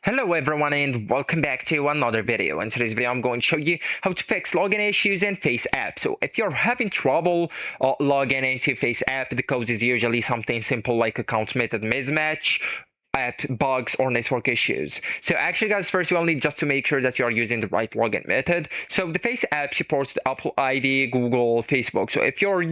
Hello everyone and welcome back to another video. In today's video I'm going to show you how to fix login issues in FaceApp. So if you're having trouble logging into FaceApp, the cause is usually something simple like account method mismatch, app bugs, or network issues. So actually guys, first you will need just to make sure that you are using the right login method. So the FaceApp supports the Apple ID, Google, Facebook. So if you're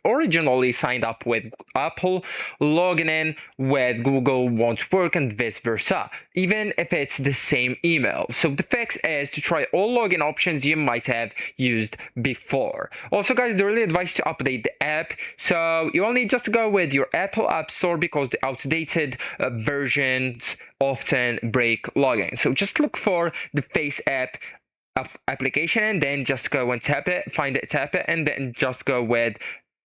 originally signed up with Apple, logging in with Google won't work and vice versa, even if it's the same email. So the fix is to try all login options you might have used before. Also guys, they really advise to update the app. So you will need just to go with your Apple App Store because the outdated versions often break login. So just look for the FaceApp application and then just go and tap it, find it, tap it, and then just go with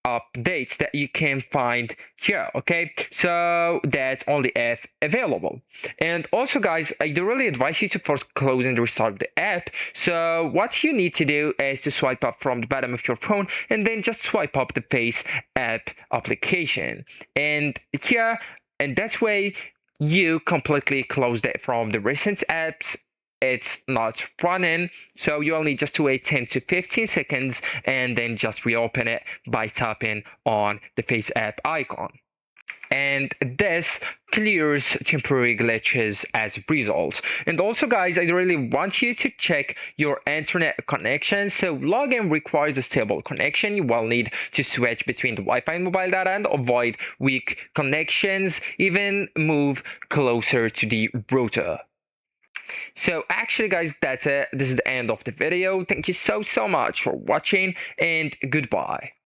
updates that you can find here. Okay, so that's only if available. And also guys, I do really advise you to first close and restart the app. So what you need to do is to swipe up from the bottom of your phone and then just swipe up the FaceApp application, and here, and that's way you completely closed it from the recent apps. It's not running, so you only just to wait 10 to 15 seconds and then just reopen it by tapping on the FaceApp icon. And this clears temporary glitches as a result. And also guys, I really want you to check your internet connection. So login requires a stable connection. You will need to switch between the Wi-Fi and mobile data and avoid weak connections. Even move closer to the router. So actually guys, that's it. This is the end of the video. Thank you so much for watching and goodbye.